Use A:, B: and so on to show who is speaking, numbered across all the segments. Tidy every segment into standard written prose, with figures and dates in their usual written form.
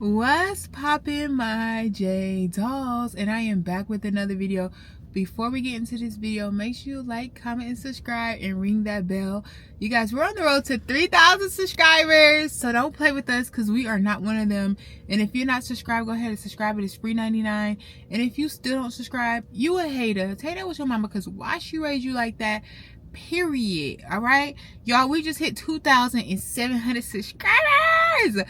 A: What's poppin', my J dolls? And I am back with another video. Before we get into this video, make sure you like, comment, and subscribe and ring that bell. You guys, we're on the road to 3,000 subscribers, so don't play with us because we are not one of them. And if you're not subscribed, go ahead and subscribe. It is free 99. And if you still don't subscribe, you a hater. Take that with your mama, because why she raised you like that? Period. All right, y'all, we just hit 2,700 subscribers.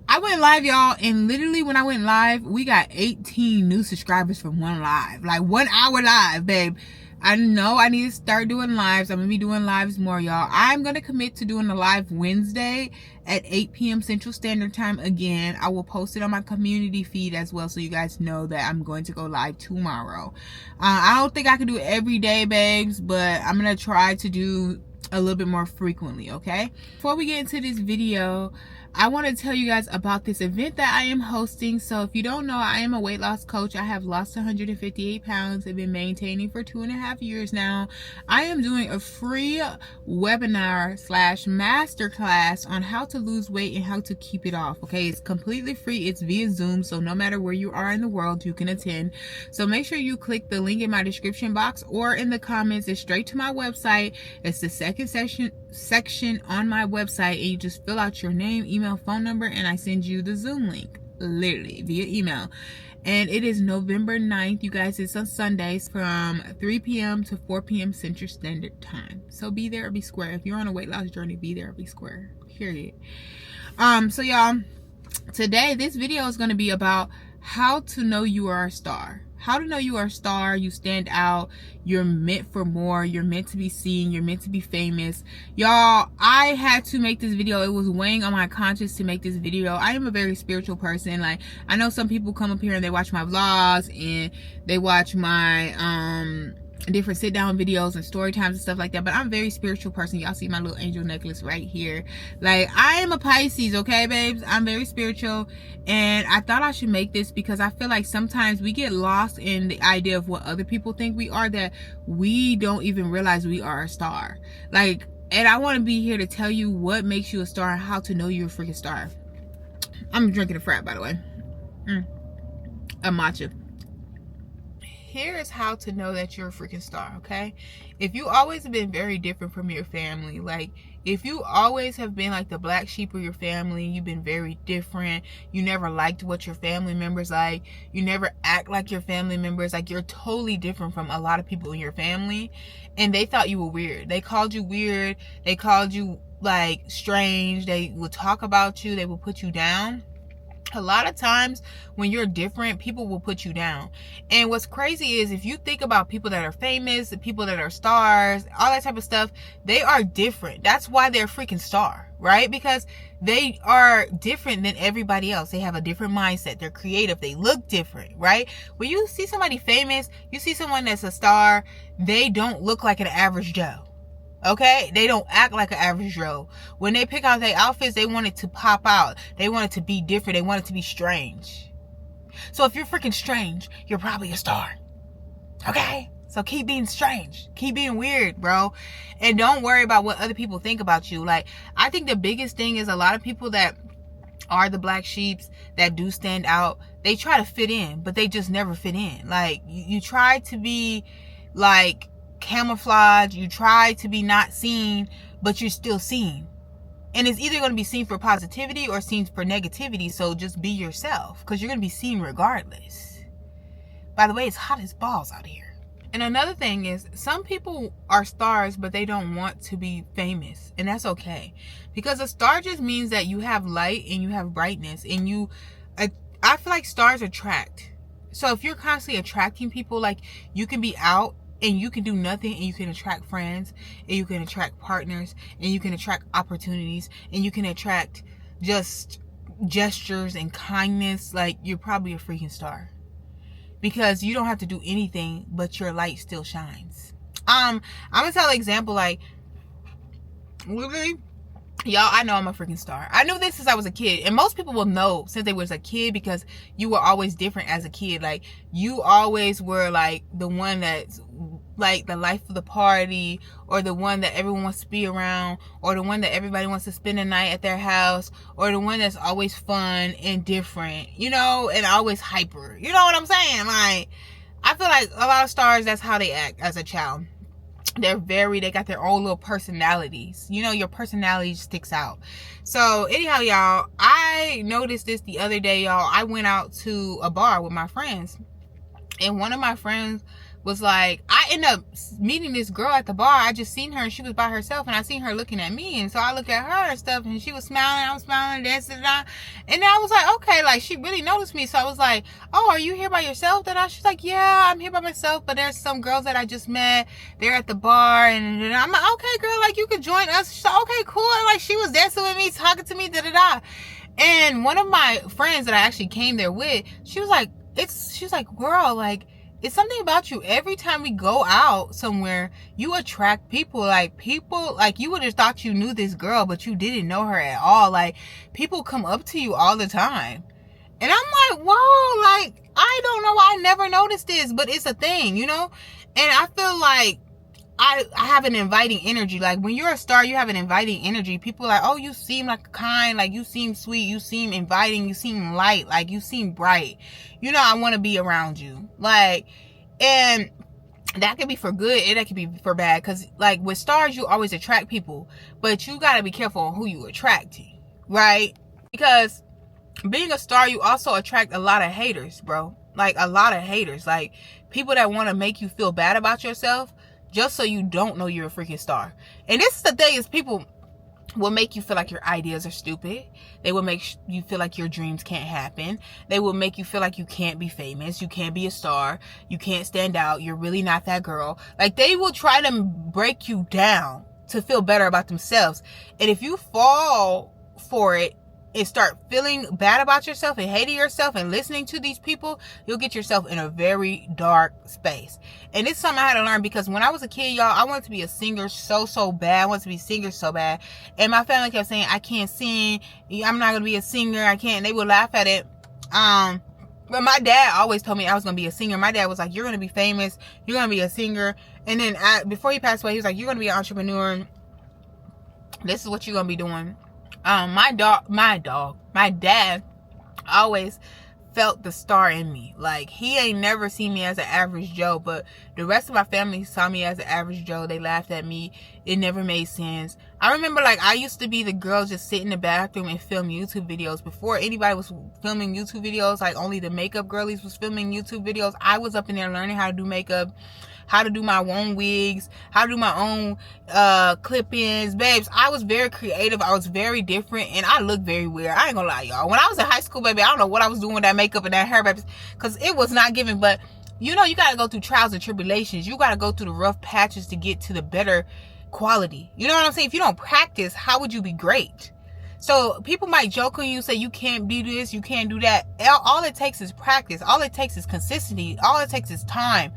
A: I went live, y'all, and literally when I went live, we got 18 new subscribers from one live. Like 1 hour live, babe. I know I need to start doing lives. I'm going to be doing lives more, y'all. I'm going to commit to doing a live Wednesday at 8 p.m. Central Standard Time again. I will post it on my community feed as well so you guys know that I'm going to go live tomorrow. I don't think I can do it every day, babes, but I'm going to try to do a little bit more frequently, okay? Before we get into this video, I want to tell you guys about this event that I am hosting. So if you don't know, I am a weight loss coach. I have lost 158 pounds. I've been maintaining for 2.5 years now. I am doing a free webinar / masterclass on how to lose weight and how to keep it off. Okay, it's completely free. It's via Zoom, so no matter where you are in the world, you can attend. So make sure you click the link in my description box or in the comments. It's straight to my website. It's the second section on my website, and you just fill out your name, email, phone number, and I send you the Zoom link literally via email. And it is November 9th, you guys. It's on Sundays from 3 p.m. to 4 p.m. Central Standard Time. So be there or be square. If you're on a weight loss journey, be there or be square, period. So y'all, today this video is going to be about how to know you are a star. How to know you are a star, you stand out, you're meant for more, you're meant to be seen, you're meant to be famous. Y'all, I had to make this video. It was weighing on my conscience to make this video. I am a very spiritual person. Like, I know some people come up here and they watch my vlogs and they watch my different sit down videos and story times and stuff like that, but I'm a very spiritual person. Y'all see my little angel necklace right here. Like, I am a Pisces, okay, babes? I'm very spiritual, and I thought I should make this because I feel like sometimes we get lost in the idea of what other people think we are, that we don't even realize we are a star. Like, and I want to be here to tell you what makes you a star and how to know you're a freaking star. I'm drinking a frat, by the way. A matcha. Here is how to know that you're a freaking star, okay? If you always have been very different from your family, like if you always have been like the black sheep of your family, you've been very different, you never liked what your family members like, you never act like your family members, like you're totally different from a lot of people in your family, and they thought you were weird. They called you weird, they called you like strange, they would talk about you, they would put you down. A lot of times when you're different, people will put you down. And what's crazy is if you think about people that are famous, the people that are stars, all that type of stuff, they are different. That's why they're a freaking star, right? Because they are different than everybody else. They have a different mindset. They're creative. They look different, right? When you see somebody famous, you see someone that's a star, they don't look like an average Joe. Okay, they don't act like an average Joe. When they pick out their outfits, they want it to pop out. They want it to be different. They want it to be strange. So if you're freaking strange, you're probably a star. Okay? So keep being strange. Keep being weird, bro. And don't worry about what other people think about you. Like, I think the biggest thing is a lot of people that are the black sheeps that do stand out, they try to fit in, but they just never fit in. Like, you try to be like camouflage, you try to be not seen, but you're still seen, and it's either going to be seen for positivity or seen for negativity. So just be yourself, because you're going to be seen regardless. By the way, it's hot as balls out here. And another thing is, some people are stars but they don't want to be famous, and that's okay, because a star just means that you have light and you have brightness, and I feel like stars attract. So if you're constantly attracting people, like, you can be out and you can do nothing, and you can attract friends, and you can attract partners, and you can attract opportunities, and you can attract just gestures and kindness. Like, you're probably a freaking star, because you don't have to do anything, but your light still shines. I'm gonna tell an example. Like, literally, Y'all, I know I'm a freaking star. I knew this since I was a kid. And most people will know since they was a kid because you were always different as a kid. Like, you always were, like, the one that's, like, the life of the party, or the one that everyone wants to be around, or the one that everybody wants to spend the night at their house, or the one that's always fun and different, you know, and always hyper. You know what I'm saying? Like, I feel like a lot of stars, that's how they act as a child. They got their own little personalities. You know, your personality sticks out. So anyhow, y'all, I noticed this the other day, y'all. I went out to a bar with my friends, and one of my friends was like, I ended up meeting this girl at the bar. I just seen her and she was by herself, and I seen her looking at me, and so I look at her and stuff, and she was smiling, I was smiling, dancing, and I was like, okay, like, she really noticed me. So I was like, oh, are you here by yourself? She's like, yeah, I'm here by myself, but there's some girls that I just met, they're at the bar, and I'm like, okay, girl, like, you could join us. She's like, okay, cool. And like, she was dancing with me, talking to me, and one of my friends that I actually came there with, she was like, girl, like, it's something about you. Every time we go out somewhere, you attract people. Like, you would have thought you knew this girl, but you didn't know her at all. Like, people come up to you all the time. And I'm like, whoa, like, I don't know why I never noticed this, but it's a thing, you know? And I feel like I have an inviting energy. Like, when you're a star, you have an inviting energy. People are like, oh, you seem like kind, like, you seem sweet, you seem inviting, you seem light, like, you seem bright. You know, I want to be around you. Like, and that could be for good and that could be for bad. Because, like, with stars, you always attract people. But you got to be careful on who you attract, right? Because being a star, you also attract a lot of haters, bro. Like, a lot of haters. Like, people that want to make you feel bad about yourself just so you don't know you're a freaking star. And this is the thing, is people will make you feel like your ideas are stupid. They will make you feel like your dreams can't happen. They will make you feel like you can't be famous. You can't be a star. You can't stand out. You're really not that girl. Like, they will try to break you down to feel better about themselves. And if you fall for it and start feeling bad about yourself and hating yourself and listening to these people, you'll get yourself in a very dark space. And it's something I had to learn, because when I was a kid, y'all, I wanted to be a singer so bad. I wanted to be a singer so bad. And my family kept saying, I can't sing. I'm not going to be a singer. I can't. And they would laugh at it. But my dad always told me I was going to be a singer. My dad was like, you're going to be famous. You're going to be a singer. And then before he passed away, he was like, you're going to be an entrepreneur. This is what you're going to be doing. My dad always felt the star in me. Like, he ain't never seen me as an average Joe, but the rest of my family saw me as an average Joe. They laughed at me. It never made sense. I remember, like, I used to be the girl just sit in the bathroom and film YouTube videos. Before anybody was filming YouTube videos, like, only the makeup girlies was filming YouTube videos. I was up in there learning how to do makeup, how to do my own wigs, how to do my own clip-ins. Babes, I was very creative. I was very different, and I looked very weird. I ain't gonna lie, y'all. When I was in high school, baby, I don't know what I was doing with that makeup and that hair, baby, because it was not giving. But, you know, you gotta go through trials and tribulations. You gotta go through the rough patches to get to the better quality. You know what I'm saying? If you don't practice, how would you be great? So people might joke on you, say you can't do this, you can't do that. All it takes is practice. All it takes is consistency. All it takes is time.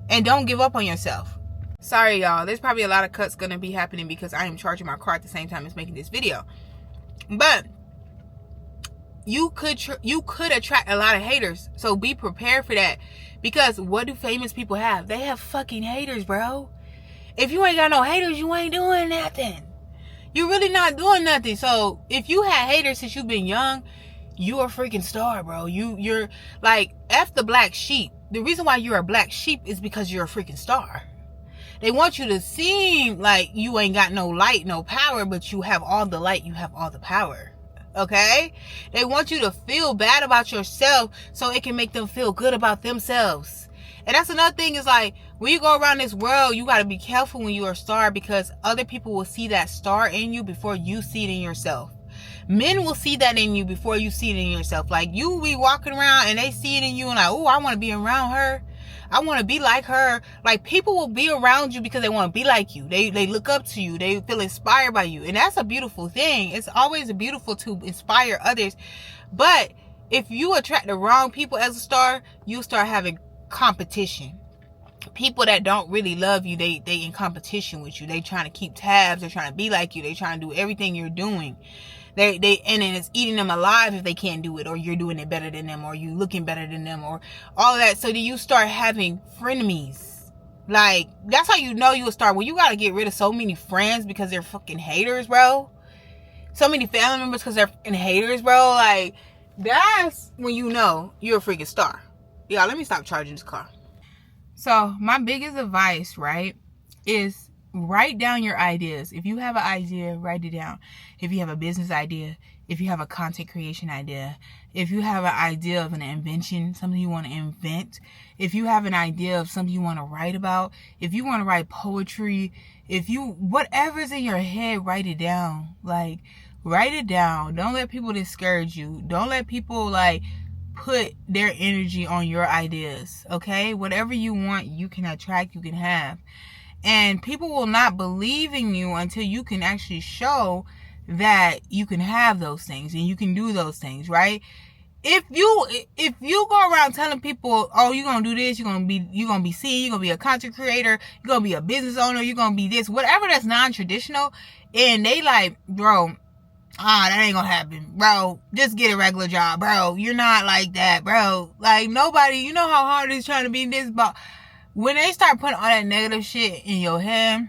A: And don't give up on yourself. Sorry, y'all. There's probably a lot of cuts going to be happening because I am charging my car at the same time as making this video. But you could attract a lot of haters. So be prepared for that. Because what do famous people have? They have fucking haters, bro. If you ain't got no haters, you ain't doing nothing. You're really not doing nothing. So if you had haters since you've been young, you're a freaking star, bro. You're like, F the black sheep. The reason why you're a black sheep is because you're a freaking star. They want you to seem like you ain't got no light, no power, but you have all the light, you have all the power. Okay? They want you to feel bad about yourself so it can make them feel good about themselves. And that's another thing, is like, when you go around this world, you got to be careful when you're a star, because other people will see that star in you before you see it in yourself. Men will see that in you before you see it in yourself. Like, you be walking around and they see it in you and like, oh, I want to be around her. I want to be like her. Like, people will be around you because they want to be like you. They look up to you. They feel inspired by you. And that's a beautiful thing. It's always beautiful to inspire others. But if you attract the wrong people as a star, you start having competition. people that don't really love you, they in competition with you. They trying to keep tabs. They're trying to be like you. They trying to do everything you're doing. And then it's eating them alive if they can't do it, or you're doing it better than them, or you looking better than them, or all of that. So then you start having frenemies. Like, that's how you know you will start. When you got to get rid of so many friends because they're fucking haters, bro. So many family members because they're fucking haters, bro. Like, that's when you know you're a freaking star. Yeah, let me stop charging this car. So my biggest advice, right, is write down your ideas. If you have an idea, write it down. If you have a business idea, if you have a content creation idea, if you have an idea of an invention, something you want to invent, if you have an idea of something you want to write about, if you want to write poetry, whatever's in your head, write it down. Like, write it down. Don't let people discourage you. Don't let people, like, put their energy on your ideas, okay? Whatever you want, you can attract, you can have. And people will not believe in you until you can actually show that you can have those things and you can do those things, right? If you go around telling people, oh, you're gonna do this, you're gonna be seen, you're gonna be a content creator, you're gonna be a business owner, you're gonna be this, whatever that's non-traditional, and they like, bro, that ain't gonna happen, bro. Just get a regular job, bro. You're not like that, bro. Like, nobody, you know how hard it is trying to be this, but when they start putting all that negative shit in your head,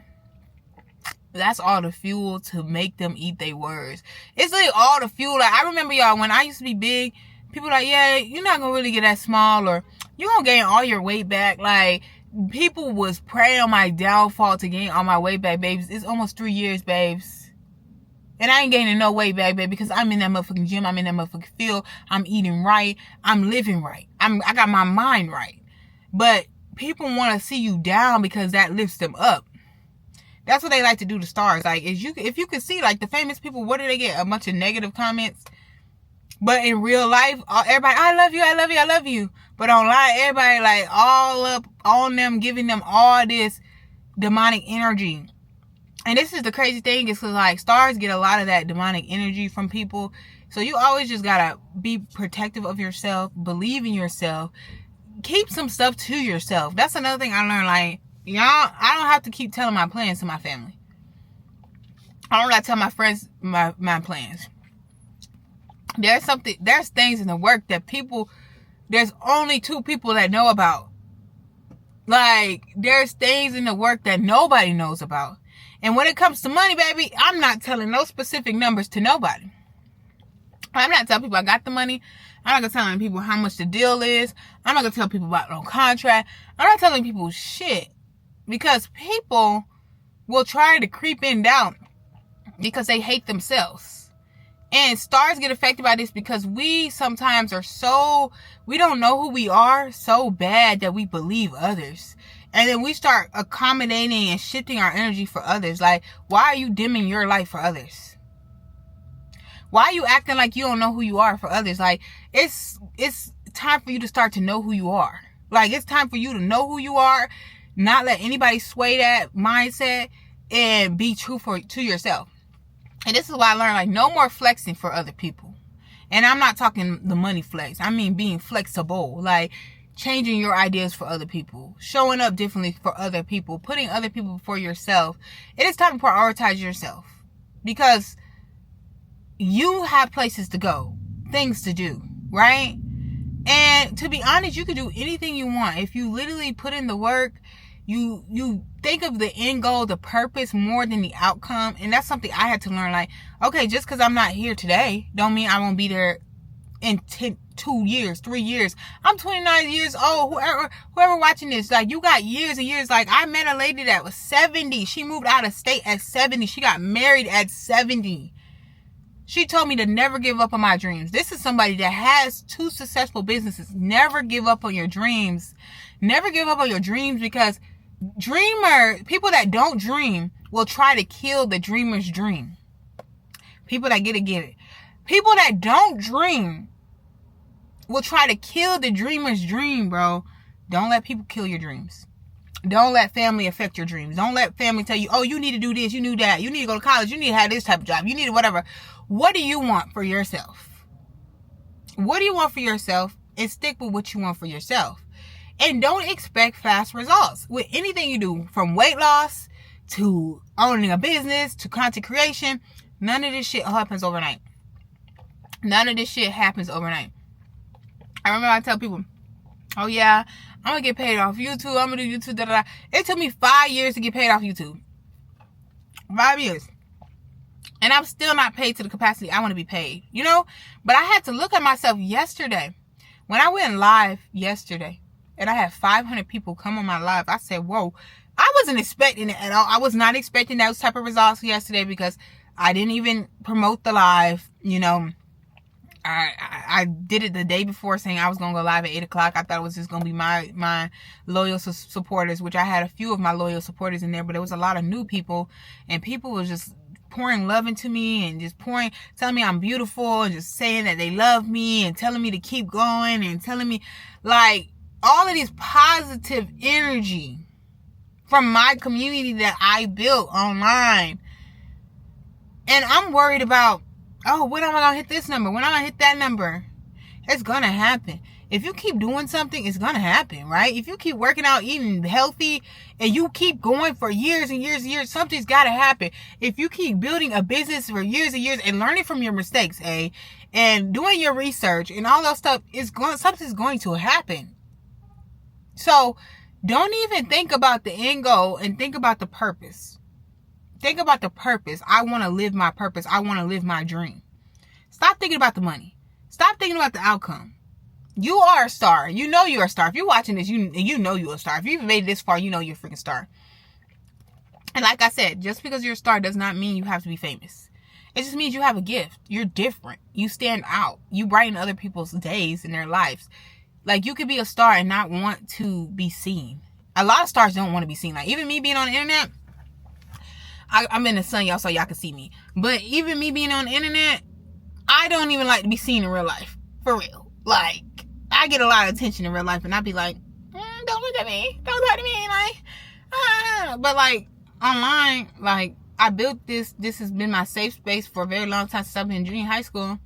A: that's all the fuel to make them eat their words. It's like all the fuel. Like, I remember, y'all, when I used to be big, people like, yeah, you're not gonna really get that small, or you're gonna gain all your weight back. Like, people was praying on my downfall to gain all my weight back, babes. It's almost 3 years, babes. And I ain't gaining no weight back, baby, because I'm in that motherfucking gym. I'm in that motherfucking field. I'm eating right. I'm living right. I got my mind right. But people want to see you down because that lifts them up. That's what they like to do to stars. Like, if you could see, like, the famous people, what do they get? A bunch of negative comments. But in real life, everybody, I love you, I love you, I love you. But online, everybody, like, all up on them, giving them all this demonic energy. And this is the crazy thing, is because, like, stars get a lot of that demonic energy from people. So you always just gotta be protective of yourself, believe in yourself, keep some stuff to yourself. That's another thing I learned. Like, y'all, I don't have to keep telling my plans to my family. I don't gotta tell my friends my plans. There's things in the work that there's only 2 people that know about. Like, there's things in the work that nobody knows about. And when it comes to money, baby, I'm not telling no specific numbers to nobody. I'm not telling people I got the money. I'm not telling people how much the deal is. I'm not going to tell people about no contract. I'm not telling people shit. Because people will try to creep in down because they hate themselves. And stars get affected by this because we sometimes we don't know who we are so bad that we believe others. And then we start accommodating and shifting our energy for others. Like, why are you dimming your light for others? Why are you acting like you don't know who you are for others? Like, it's time for you to start to know who you are. Like, it's time for you to know who you are, not let anybody sway that mindset, and be true to yourself. And this is why I learned, like, no more flexing for other people. And I'm not talking the money flex. I mean being flexible. Like, changing your ideas for other people, showing up differently for other people, putting other people before yourself. It is time to prioritize yourself, because you have places to go, things to do, right? And to be honest, you can do anything you want. If you literally put in the work, you think of the end goal, the purpose, more than the outcome. And that's something I had to learn. Like, okay, just because I'm not here today don't mean I won't be there in 2 years, 3 years. I'm 29 years old. Whoever watching this, like, you got years and years. Like, I met a lady that was 70. She moved out of state at 70. She got married at 70. She told me to never give up on my dreams. This is somebody that has 2 successful businesses. Never give up on your dreams. Never give up on your dreams, because people that don't dream will try to kill the dreamer's dream. People that get it. People that don't dream will try to kill the dreamer's dream, bro. Don't let people kill your dreams. Don't let family affect your dreams. Don't let family tell you, oh, you need to do this, you need that, you need to go to college, you need to have this type of job, you need to whatever. What do you want for yourself? What do you want for yourself? And stick with what you want for yourself. And don't expect fast results with anything you do, from weight loss to owning a business to content creation. None of this shit happens overnight. None of this shit happens overnight. I remember I tell people, oh yeah, I'm gonna get paid off YouTube, I'm gonna do YouTube, da da da. It took me 5 years to get paid off YouTube. 5 years. And I'm still not paid to the capacity I want to be paid, you know? But I had to look at myself yesterday. When I went live yesterday and I had 500 people come on my live, I said, whoa, I wasn't expecting it at all. I was not expecting those type of results yesterday because I didn't even promote the live, you know. I did it the day before saying I was going to go live at 8 o'clock. I thought it was just going to be my loyal supporters, which I had a few of my loyal supporters in there, but there was a lot of new people, and people was just pouring love into me and just telling me I'm beautiful and just saying that they love me and telling me to keep going and telling me like all of this positive energy from my community that I built online. And I'm worried about, oh, when am I going to hit this number? When am I going to hit that number? It's going to happen. If you keep doing something, it's going to happen, right? If you keep working out, eating healthy, and you keep going for years and years and years, something's got to happen. If you keep building a business for years and years and learning from your mistakes, and doing your research and all that stuff, something's going to happen. So don't even think about the end goal and think about the purpose. Think about the purpose. I want to live my purpose. I want to live my dream. Stop thinking about the money. Stop thinking about the outcome. You are a star. You know you're a star. If you're watching this, you know you're a star. If you've made it this far, you know you're a freaking star. And like I said, just because you're a star does not mean you have to be famous. It just means you have a gift. You're different. You stand out. You brighten other people's days in their lives. Like, you could be a star and not want to be seen. A lot of stars don't want to be seen. Like, even me being on the internet, I'm in the sun, y'all, so y'all can see me. But even me being on the internet, I don't even like to be seen in real life. For real. Like, I get a lot of attention in real life, and I'd be like, don't look at me. Don't look at me. Like, But, like, online, like, I built this. This has been my safe space for a very long time since I've been in junior high school.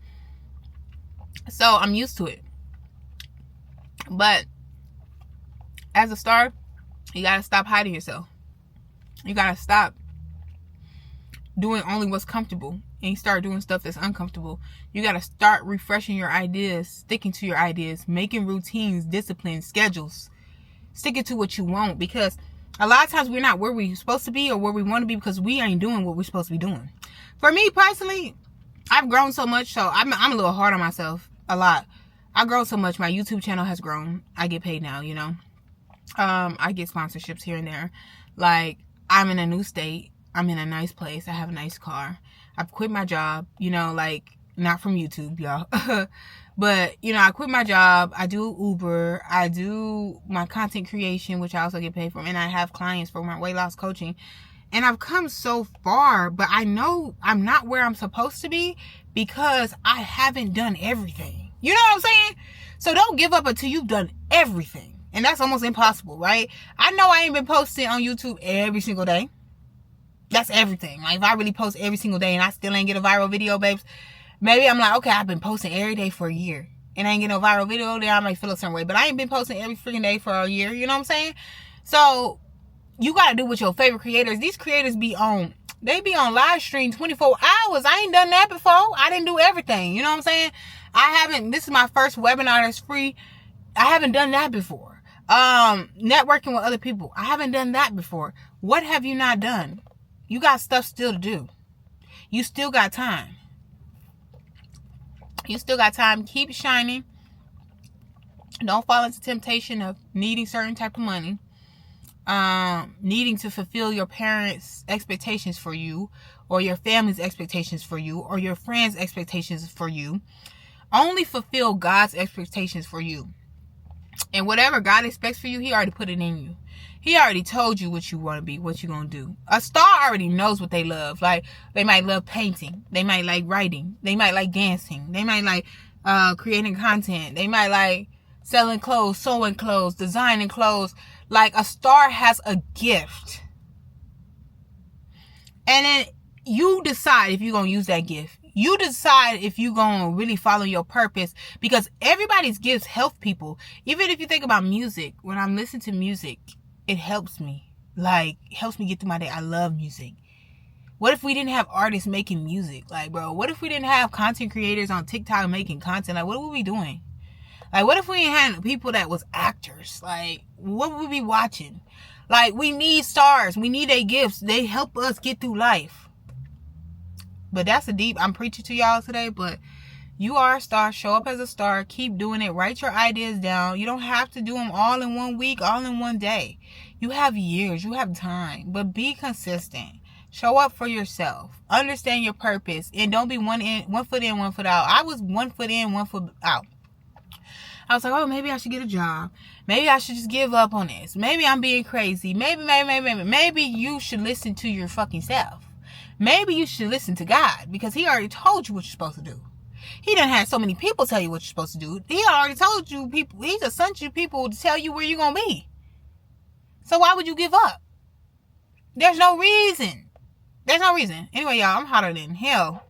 A: So, I'm used to it. But, as a star, you gotta stop hiding yourself. You gotta stop doing only what's comfortable and you start doing stuff that's uncomfortable. You got to start refreshing your ideas, sticking to your ideas, making routines, discipline, schedules, sticking to what you want, because a lot of times we're not where we're supposed to be or where we want to be because we ain't doing what we're supposed to be doing. For me personally, I've grown so much, so I'm a little hard on myself a lot. I've grown so much. My YouTube channel has grown. I get paid now, you know. I get sponsorships here and there. Like, I'm in a new state. I'm in a nice place. I have a nice car. I've quit my job, you know, like, not from YouTube, y'all. But, you know, I quit my job. I do Uber. I do my content creation, which I also get paid for. And I have clients for my weight loss coaching. And I've come so far, but I know I'm not where I'm supposed to be because I haven't done everything. You know what I'm saying? So don't give up until you've done everything. And that's almost impossible, right? I know I ain't been posting on YouTube every single day. That's everything. Like, if I really post every single day and I still ain't get a viral video, babes, maybe I'm like, okay, I've been posting every day for a year and I ain't get no viral video, then I might feel a certain way. But I ain't been posting every freaking day for a year. You know what I'm saying? So, you got to do with your favorite creators. These creators be on live stream 24 hours. I ain't done that before. I didn't do everything. You know what I'm saying? This is my first webinar that's free. I haven't done that before. Networking with other people. I haven't done that before. What have you not done? You got stuff still to do. You still got time. You still got time. Keep shining. Don't fall into temptation of needing certain type of money. Needing to fulfill your parents' expectations for you, or your family's expectations for you, or your friends' expectations for you. Only fulfill God's expectations for you. And whatever God expects for you, He already put it in you. He already told you what you want to be, what you're going to do. A star already knows what they love. Like, they might love painting. They might like writing. They might like dancing. They might like creating content. They might like selling clothes, sewing clothes, designing clothes. Like, a star has a gift. And then you decide if you're going to use that gift. You decide if you gonna really follow your purpose, because everybody's gifts help people. Even if you think about music, when I'm listening to music, it helps me. Like, helps me get through my day. I love music. What if we didn't have artists making music? Like, bro, what if we didn't have content creators on TikTok making content? Like, what would we be doing? Like, what if we didn't have people that was actors? Like, what would we be watching? Like, we need stars. We need their gifts. They help us get through life. But that's a deep, I'm preaching to y'all today, but you are a star. Show up as a star. Keep doing it. Write your ideas down. You don't have to do them all in 1 week, all in 1 day. You have years. You have time. But be consistent. Show up for yourself. Understand your purpose. And don't be one foot in, 1 foot out. I was 1 foot in, 1 foot out. I was like, oh, maybe I should get a job. Maybe I should just give up on this. Maybe I'm being crazy. Maybe you should listen to your fucking self. Maybe you should listen to God, because he already told you what you're supposed to do. He done had so many people tell you what you're supposed to do. He already told you people. He just sent you people to tell you where you're going to be. So why would you give up? There's no reason. There's no reason. Anyway, y'all, I'm hotter than hell.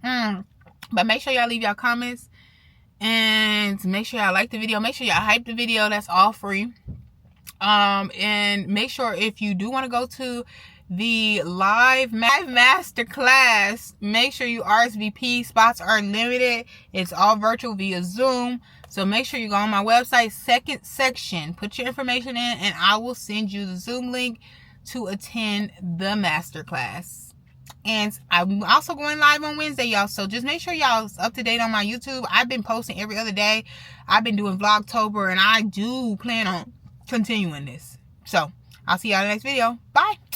A: But make sure y'all leave y'all comments. And make sure y'all like the video. Make sure y'all hype the video. That's all free. And make sure, if you do want to go to the live masterclass, make sure you RSVP. Spots are limited. It's all virtual via Zoom. So make sure you go on my website, second section, put your information in, and I will send you the Zoom link to attend the masterclass. And I'm also going live on Wednesday, y'all. So just make sure y'all up to date on my YouTube. I've been posting every other day. I've been doing Vlogtober, and I do plan on continuing this. So I'll see y'all in the next video. Bye.